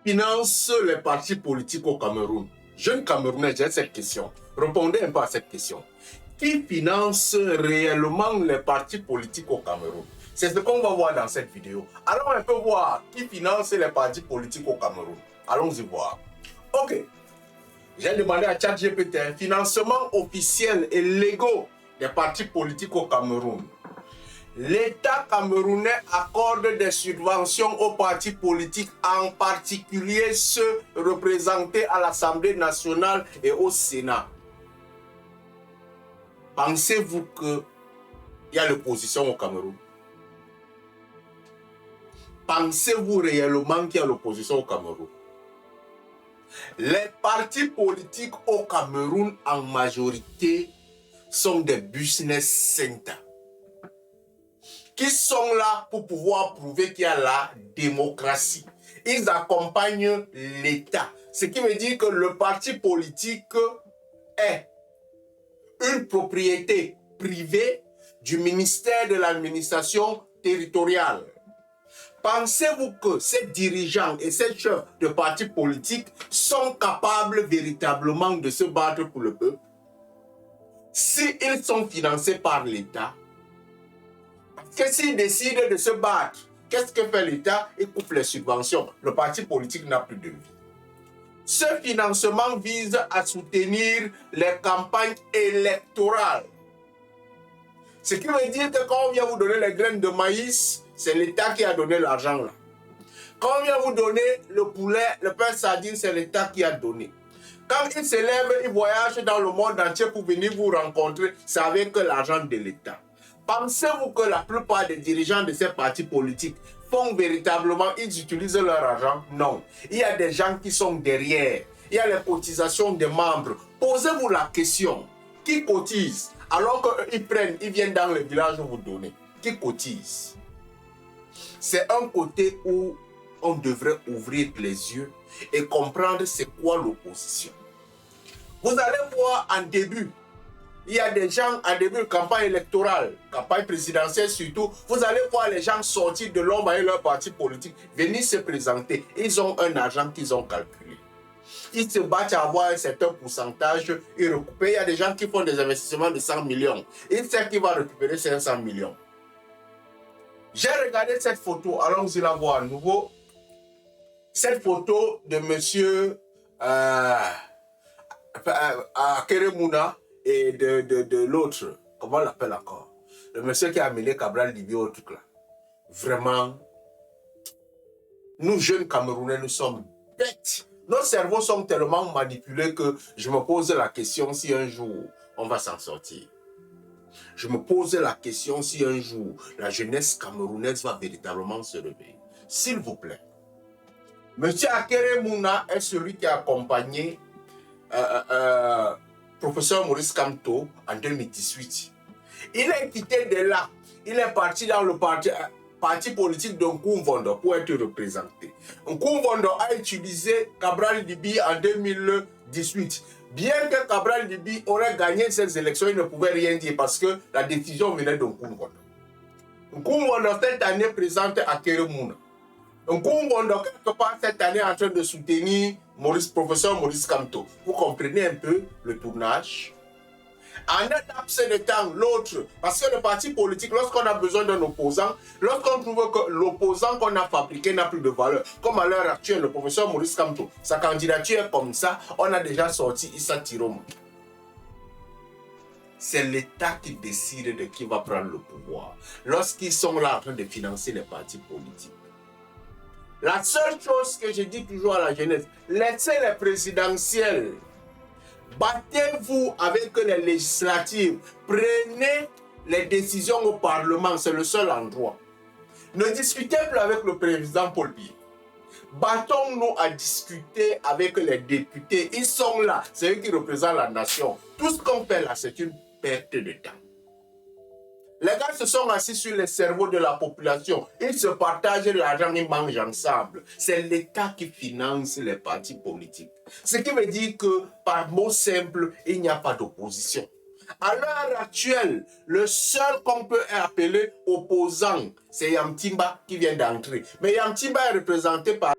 finance les partis politiques au Cameroun? Jeunes Camerounais, j'ai cette question. Répondez un peu à cette question. Qui finance réellement les partis politiques au Cameroun? C'est ce qu'on va voir dans cette vidéo. Allons un peu voir qui finance les partis politiques au Cameroun. Allons-y voir. Ok. J'ai demandé à ChatGPT un financement officiel et légaux des partis politiques au Cameroun. L'État camerounais accorde des subventions aux partis politiques, en particulier ceux représentés à l'Assemblée nationale et au Sénat. Pensez-vous qu'il y a l'opposition au Cameroun? Pensez-vous réellement qu'il y a l'opposition au Cameroun? Les partis politiques au Cameroun, en majorité, sont des business centers qui sont là pour pouvoir prouver qu'il y a la démocratie. Ils accompagnent l'État. Ce qui veut dire que le parti politique est une propriété privée du ministère de l'administration territoriale. Pensez-vous que ces dirigeants et ces chefs de partis politiques sont capables véritablement de se battre pour le peuple? S'ils sont financés par l'État, parce que s'ils décident de se battre, qu'est-ce que fait l'État? Il coupe les subventions. Le parti politique n'a plus de vie. Ce financement vise à soutenir les campagnes électorales. Ce qui veut dire que quand on vient vous donner les graines de maïs, c'est l'État qui a donné l'argent là. Quand on vient vous donner le poulet, le pain sardine, c'est l'État qui a donné. Quand ils se lèvent, ils voyagent dans le monde entier pour venir vous rencontrer, c'est avec l'argent de l'État. Pensez-vous que la plupart des dirigeants de ces partis politiques font véritablement, ils utilisent leur argent? Non. Il y a des gens qui sont derrière. Il y a les cotisations des membres. Posez-vous la question. Qui cotise? Alors qu'ils prennent, ils viennent dans le village vous donner. Qui cotise? C'est un côté où on devrait ouvrir les yeux et comprendre c'est quoi l'opposition. Vous allez voir en début, il y a des gens en début de campagne électorale, campagne présidentielle surtout, vous allez voir les gens sortir de l'ombre et leur parti politique, venir se présenter. Ils ont un argent qu'ils ont calculé. Ils se battent à avoir un certain pourcentage et recouper. Il y a des gens qui font des investissements de 100 millions. Ils savent qu'ils vont récupérer 500 millions. J'ai regardé cette photo, allons-y la voir à nouveau. Cette photo de monsieur Keremouna et de l'autre, comment on l'appelle encore? Le monsieur qui a amené Cabral Libye au truc là. Vraiment, nous jeunes Camerounais, nous sommes bêtes. Nos cerveaux sont tellement manipulés que je me pose la question si un jour on va s'en sortir. Je me pose la question si un jour la jeunesse camerounaise va véritablement se lever. S'il vous plaît. Monsieur Keremouna est celui qui a accompagné professeur Maurice Kamto en 2018. Il est quitté de là. Il est parti dans le parti politique de Nkoumvondo pour être représenté. Nkoumvondo a utilisé Cabral Libye en 2018. Bien que Cabral Libye aurait gagné ces élections, il ne pouvait rien dire parce que la décision venait de Nkoumvondo. Nkoumvondo cette année présente à Keremouna. Nkoumvondo quelque part cette année en train de soutenir professeur Maurice Kamto. Vous comprenez un peu le tournage? En un laps de temps, l'autre, parce que le parti politique, lorsqu'on a besoin d'un opposant, lorsqu'on trouve que l'opposant qu'on a fabriqué n'a plus de valeur, comme à l'heure actuelle, le professeur Maurice Kamto, sa candidature est comme ça, on a déjà sorti Issa Tiroma. C'est l'État qui décide de qui va prendre le pouvoir, lorsqu'ils sont là en train de financer les partis politiques. La seule chose que je dis toujours à la jeunesse, laissez les présidentielles. Battez-vous avec les législatives. Prenez les décisions au Parlement, c'est le seul endroit. Ne discutez plus avec le président Paul Biya. Battons-nous à discuter avec les députés. Ils sont là, c'est eux qui représentent la nation. Tout ce qu'on fait là, c'est une perte de temps. Les gars se sont assis sur les cerveaux de la population. Ils se partagent l'argent, ils mangent ensemble. C'est l'État qui finance les partis politiques. Ce qui veut dire que, par mot simple, il n'y a pas d'opposition. À l'heure actuelle, le seul qu'on peut appeler opposant, c'est Yamtimba qui vient d'entrer. Mais Yamtimba est représenté par